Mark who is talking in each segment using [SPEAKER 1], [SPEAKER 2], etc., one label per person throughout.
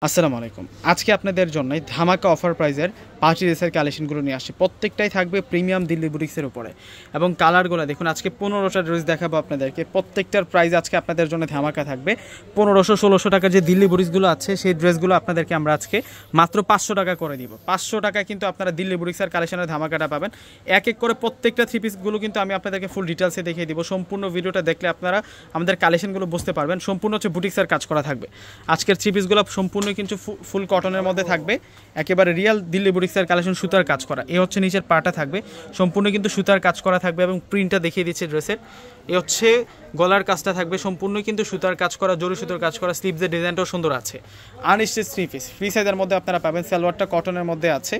[SPEAKER 1] আসসালামু আলাইকুম। আজকে আপনাদের জন্যই ধামাকা অফার প্রাইজের পার্টি ড্রেসের কালেকশনগুলো নিয়ে আসছি। প্রত্যেকটাই থাকবে প্রিমিয়াম দিল্লি বুটিক্সের উপরে এবং কালারগুলো দেখুন। আজকে 15টা ড্রেস দেখাবো আপনাদেরকে। প্রত্যেকটার প্রাইস আজকে আপনাদের জন্য ধামাকা থাকবে। 1500-1600 টাকার যে দিল্লি বুটিক্সগুলো আছে সেই ড্রেসগুলো আপনাদেরকে আমরা আজকে মাত্র 500 টাকা করে দিব। 500 টাকায় কিন্তু আপনারা দিল্লি বুটিক্সের কালেকশনের ধামাকাটা পাবেন। এক এক করে প্রত্যেকটা থ্রি পিসগুলো কিন্তু আমি আপনাদেরকে ফুল ডিটেলসে দেখিয়ে দিব। সম্পূর্ণ ভিডিওটা দেখলে আপনারা আমাদের কালেকশনগুলো বুঝতে পারবেন। সম্পূর্ণ হচ্ছে বুটিক্সের কাজ করা থাকবে। আজকের থ্রি পিসগুলো সম্পূর্ণ কিন্তু ফুল কটনের মধ্যে থাকবে, একেবারে রিয়াল দিল্লি বুটিক্সের কালেকশন, সুতার কাজ করা। এই হচ্ছে নিচের পাটা থাকবে, সম্পূর্ণ কিন্তু সুতার কাজ করা থাকবে এবং প্রিন্টটা দেখিয়ে দিচ্ছে ড্রেসের। এ হচ্ছে গলার কাজটা থাকবে, সম্পূর্ণ কিন্তু সুতার কাজ করা, জরি সুতার কাজ করা। স্লিভসের ডিজাইনটাও সুন্দর আছে। আনস্টিচ থ্রি পিস ফ্রি সাইজের মধ্যে আপনারা পাবেন। সালোয়ারটা কটনের মধ্যে আছে।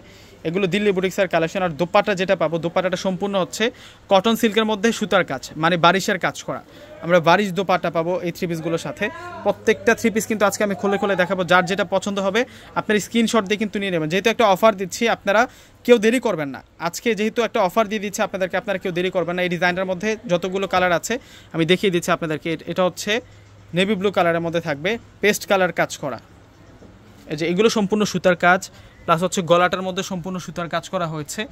[SPEAKER 1] এগুলো দিল্লি বুটিক্সের কালেকশন। আর দোপাট্টা যেটা পাবো, দোপাট্টাটা সম্পূর্ণ হচ্ছে কটন সিল্কের মধ্যে সুতার কাজ, মানে বারিশের কাজ করা। আমরা বারিশ দোপাট্টা পাবো এই থ্রি পিসগুলোর সাথে। প্রত্যেকটা থ্রি পিস কিন্তু আজকে আমি খুলে খুলে দেখাবো। যার যেটা পছন্দ হবে আপনার স্ক্রিনশট দিয়ে কিন্তু নিয়ে নেবেন। যেহেতু একটা অফার দিচ্ছি, আপনারা কেউ দেরি করবেন না। আজকে যেহেতু একটা অফার দিয়ে দিচ্ছে আপনাদেরকে, আপনারা কেউ দেরি করবেন না। এই ডিজাইনটার মধ্যে যতগুলো কালার আছে আমি দেখিয়ে দিচ্ছি আপনাদেরকে। এটা হচ্ছে নেভি ব্লু কালারের মধ্যে থাকবে, পেস্ট কালার কাজ করা। এই যে এগুলো সম্পূর্ণ সুতার কাজ, প্লাস হচ্ছে গলাটার মধ্যে সম্পূর্ণ সুতার কাজ করা হয়েছে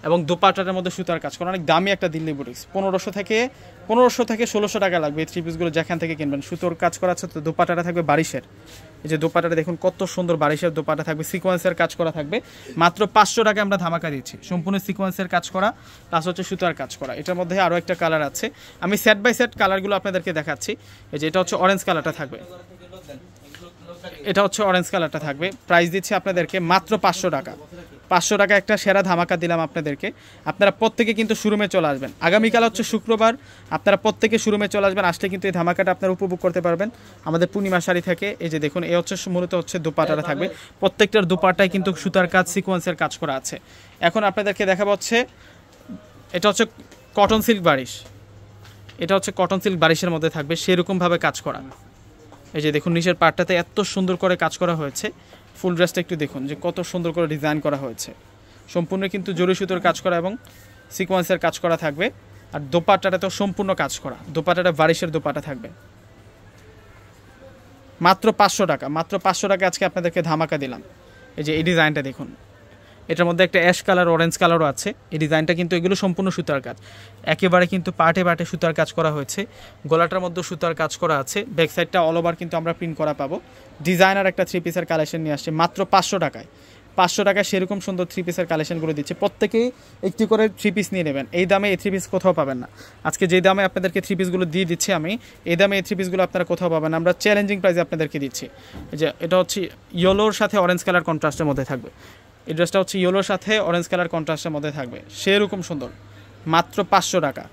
[SPEAKER 1] এবং দোপাট্টার মধ্যে সুতার কাজ করা। অনেক দামি একটা দিল্লি বুটিক্স। 1500 থেকে 1600 টাকা লাগবে এই থ্রি পিসগুলো যেখান থেকে কিনবেন। সুতোর কাজ করা আছে। তো দোপাট্টাটা থাকবে বারিশের। এই যে দোপাট্টাটা দেখুন কত সুন্দর বারিশের দোপাট্টা থাকবে, সিকোয়েন্সের কাজ করা থাকবে। মাত্র 500 টাকা আমরা ধামাকা দিচ্ছি। সম্পূর্ণ সিকোয়েন্সের কাজ করা প্লাস হচ্ছে সুতার কাজ করা। এটার মধ্যে আরও একটা কালার আছে, আমি সেট বাই সেট কালারগুলো আপনাদেরকে দেখাচ্ছি। এই যে এটা হচ্ছে অরেঞ্জ কালারটা থাকবে, এটা হচ্ছে অরেঞ্জ কালারটা থাকবে। প্রাইস দিচ্ছি আপনাদেরকে মাত্র 500 টাকা। 500 টাকা একটা সেরা ধামাকা দিলাম আপনাদেরকে। আপনারা প্রত্যেকে কিন্তু শোরুমে চলে আসবেন। আগামীকাল হচ্ছে শুক্রবার, আপনারা প্রত্যেকে শোরুমে চলে আসবেন। আসলে কিন্তু এই ধামাকাটা আপনারা উপভোগ করতে পারবেন আমাদের পূর্ণিমা শাড়ি থেকে। এই যে দেখুন, এই হচ্ছে মূলত হচ্ছে দোপাট্টাটা থাকবে। প্রত্যেকটার দোপাট্টায় কিন্তু সুতার কাজ, সিকোয়েন্সের কাজ করা আছে। এখন আপনাদেরকে দেখাবো হচ্ছে, এটা হচ্ছে কটন সিল্ক বারিশ। এটা হচ্ছে কটন সিল্ক বারিশের মধ্যে থাকবে, সেরকমভাবে কাজ করা। এই যে দেখুন নিচের পার্টটাতে এত সুন্দর করে কাজ করা হয়েছে। ফুল ড্রেসটা একটু দেখুন যে কত সুন্দর করে ডিজাইন করা হয়েছে। সম্পূর্ণ কিন্তু জরি সুতোর কাজ করা এবং সিকোয়েন্সের কাজ করা থাকবে। আর দোপাট্টাটা তো সম্পূর্ণ কাজ করা, দোপাট্টাটা বারিশের দোপাট্টা থাকবে। মাত্র 500 টাকা, মাত্র 500 টাকা আজকে আপনাদেরকে ধামাকা দিলাম। এই যে এই ডিজাইনটা দেখুন, এটার মধ্যে একটা অ্যাশ কালার, অরেঞ্জ কালারও আছে। এই ডিজাইনটা কিন্তু এগুলো সম্পূর্ণ সুতার কাজ, একেবারে কিন্তু পাটে পাটে সুতার কাজ করা হয়েছে। গলাটার মধ্যে সুতার কাজ করা আছে। ব্যাক সাইডটা অল ওভার কিন্তু আমরা প্রিন্ট করা পাবো। ডিজাইনার একটা থ্রি পিসের কালেকশন নিয়ে আসছে মাত্র 500 টাকায়। 500 টাকায় সেরকম সুন্দর থ্রি পিসের কালেকশনগুলো দিচ্ছে। প্রত্যেকেই একটি করে থ্রি পিস নিয়ে নেবেন। এই দামে এই থ্রি পিস কোথাও পাবেন না। আজকে যে দামে আপনাদেরকে থ্রি পিসগুলো দিয়ে দিচ্ছি আমি, এই দামে এই থ্রি পিসগুলো আপনারা কোথাও পাবেন না। আমরা চ্যালেঞ্জিং প্রাইসে আপনাদেরকে দিচ্ছি। যে এটা হচ্ছে ইয়েলোর সাথে অরেঞ্জ কালার কন্ট্রাস্টের মধ্যে থাকবে। এই ড্রেসটা হচ্ছে ইয়েলোর সাথে অরেঞ্জ কালার কন্ট্রাস্টের মধ্যে থাকবে, সেরকম সুন্দর। মাত্র 500 টাকা।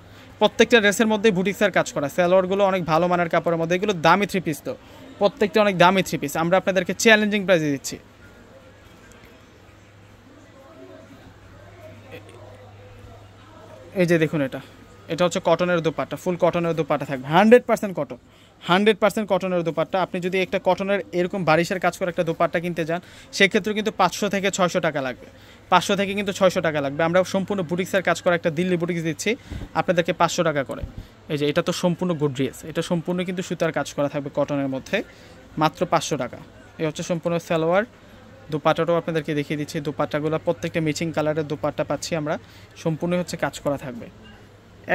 [SPEAKER 1] প্রত্যেকটা ড্রেসের মধ্যে বুটিক্সের কাজ করা, সালোয়ারগুলো অনেক ভালো মানের কাপড়ের মধ্যে। এগুলো দামি থ্রি পিস, তো প্রত্যেকটা অনেক দামি থ্রি পিস। আমরা আপনাদেরকে চ্যালেঞ্জিং প্রাইসে দিচ্ছি। এই যে দেখুন, এটা হচ্ছে কটনের দোপাট্টা, ফুল কটনের দোপাট্টা থাকবে। 100% কটন, 100% কটনের দোপাট্টা। আপনি যদি একটা কটনের এরকম বারিশের কাজ করে একটা দোপাট্টা কিনতে যান, সেক্ষেত্রে কিন্তু 500 থেকে 600 টাকা লাগবে। 500 থেকে কিন্তু 600 টাকা লাগবে। আমরা সম্পূর্ণ বুটিক্সের কাজ করা একটা দিল্লি বুটিক্স দিচ্ছি আপনাদেরকে 500 টাকা করে। এই যে এটা তো সম্পূর্ণ গুড ড্রেস, এটা সম্পূর্ণ কিন্তু সুতার কাজ করা থাকবে কটনের মধ্যে, মাত্র 500 টাকা। এই হচ্ছে সম্পূর্ণ সালোয়ার। দোপাট্টাটাও আপনাদেরকে দেখিয়ে দিচ্ছি। দোপাট্টাগুলো প্রত্যেকটা ম্যাচিং কালারের দোপাট্টা পাচ্ছি আমরা, সম্পূর্ণ হচ্ছে কাজ করা থাকবে।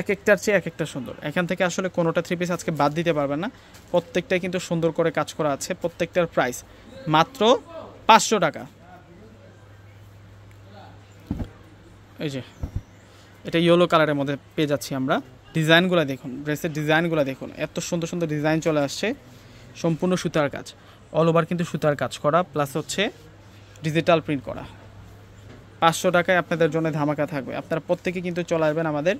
[SPEAKER 1] এক একটার চেয়ে এক একটা সুন্দর। এখান থেকে আসলে কোনোটা থ্রি পিস আজকে বাদ দিতে পারবেন না। প্রত্যেকটাই কিন্তু সুন্দর করে কাজ করা আছে। প্রত্যেকটার প্রাইস মাত্র 500 টাকা। এই যে এটা ইয়েলো কালারের মধ্যে পেয়ে যাচ্ছি আমরা। ডিজাইনগুলো দেখুন, ড্রেসের ডিজাইনগুলো দেখুন, এত সুন্দর সুন্দর ডিজাইন চলে আসছে। সম্পূর্ণ সুতার কাজ, অল ওভার কিন্তু সুতার কাজ করা, প্লাস হচ্ছে ডিজিটাল প্রিন্ট করা। 500 টাকায় আপনাদের জন্য ধামাকা থাকবে। আপনারা প্রত্যেকে কিন্তু চলে আসবেন আমাদের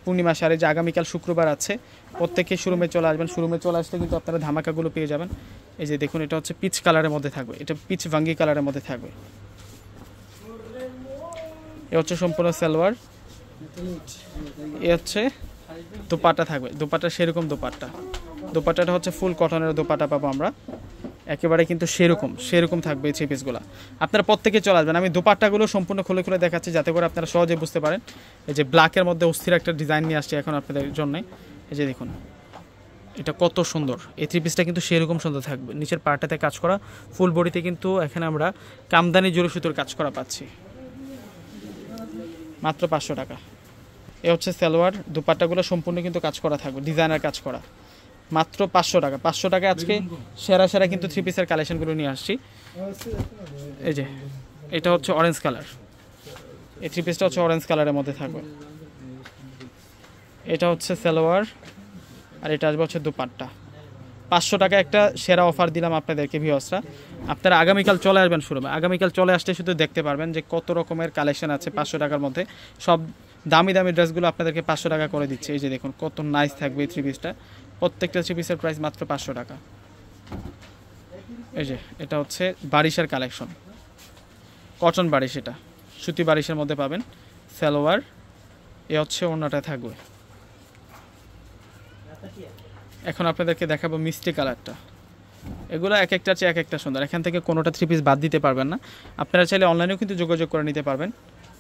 [SPEAKER 1] পূর্ণিমা শাড়ি, যে আগামীকাল শুক্রবার আছে। প্রত্যেকে শোরুমে চলে আসবেন। শোরুমে চলে আসলে কিন্তু আপনারা ধামাকাগুলো পেয়ে যাবেন। এই যে দেখুন, এটা হচ্ছে পিচ কালারের মধ্যে থাকবে, এটা পিচ ভাঙ্গি কালারের মধ্যে থাকবে। এ হচ্ছে সম্পূর্ণ সালোয়ার। এ হচ্ছে দোপাট্টা থাকবে, দোপাট্টা সেরকম দোপাট্টা। দোপাট্টাটা হচ্ছে ফুল কটনের দোপাট্টা পাবো আমরা, একেবারে কিন্তু সেরকম থাকবে এই থ্রি পিসগুলো। আপনারা প্রত্যেকে চলে আসবেন। আমি দোপাট্টাগুলো সম্পূর্ণ খুলে খুলে দেখাচ্ছি যাতে করে আপনারা সহজে বুঝতে পারেন। এই যে ব্ল্যাকের মধ্যে অস্থির একটা ডিজাইন নিয়ে আসছে এখন আপনাদের জন্য। এই যে দেখুন, এটা কত সুন্দর, এই থ্রি পিসটা কিন্তু সেরকম সুন্দর থাকবে। নিচের পার্টটাতে কাজ করা, ফুল বডিতে কিন্তু এখানে আমরা কামদানি জরি সুতোর কাজ করা পাচ্ছি, মাত্র 500 টাকা। এ হচ্ছে সালোয়ার, দুপাট্টাগুলো সম্পূর্ণ কিন্তু কাজ করা থাকবে, ডিজাইনার কাজ করা, মাত্র 500 টাকা। 500 টাকায় আজকে সেরা সেরা কিন্তু থ্রি পিসের কালেকশনগুলো নিয়ে আসছি। এই যে এটা হচ্ছে অরেঞ্জ কালার, এই থ্রি পিসটা হচ্ছে অরেঞ্জ কালারের মধ্যে থাকবে। এটা হচ্ছে সালোয়ার, আর এটা আসবে হচ্ছে দুপাট্টা। 500 টাকা একটা সেরা অফার দিলাম আপনাদেরকে ভিউয়ার্সরা। আপনারা আগামীকাল চলে আসবেন শোরুমে, আগামীকাল চলে আসতে শুধু দেখতে পারবেন যে কত রকমের কালেকশন আছে 500 টাকার মধ্যে। সব দামি দামি ড্রেসগুলো আপনাদেরকে 500 টাকা করে দিচ্ছে। এই যে দেখুন কত নাইস থাকবে এই থ্রি পিসটা, প্রত্যেকটা থ্রি পিসের প্রাইস মাত্র 500 টাকা। এই যে এটা হচ্ছে বারিশের কালেকশন, কটন বারিশ, এটা সুতি বারিশের মধ্যে পাবেন। সালোয়ার, এ হচ্ছে ওড়নাটা থাকবে। এখন আপনাদেরকে দেখাবো মিষ্টি কালারটা, এগুলো এক একটা চেয়ে এক একটা সুন্দর। এখান থেকে কোনোটা থ্রি পিস বাদ দিতে পারবেন না। আপনারা চাইলে অনলাইনেও কিন্তু যোগাযোগ করে নিতে পারবেন,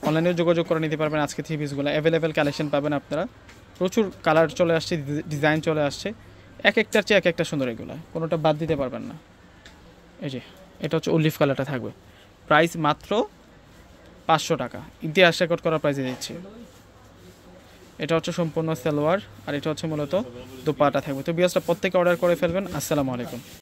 [SPEAKER 1] অনলাইনেও যোগাযোগ করে নিতে পারবেন। আজকে থ্রি পিসগুলো অ্যাভেলেবেল কালেকশন পাবেন আপনারা, প্রচুর কালার চলে আসছে, ডিজাইন চলে আসছে, এক একটার চেয়ে এক একটা সুন্দর, এগুলো কোনোটা বাদ দিতে পারবেন না। এই যে এটা হচ্ছে অলিভ কালারটা থাকবে, প্রাইস মাত্র 500 টাকা, ইতিহাস রেকর্ড করা প্রাইসে দিচ্ছি। এটা হচ্ছে সম্পূর্ণ সালোয়ার, আর এটা হচ্ছে মূলত দুপাট্টা থাকবে। তো বিয়াসটা প্রত্যেকে অর্ডার করে ফেলবেন। আসসালামু আলাইকুম।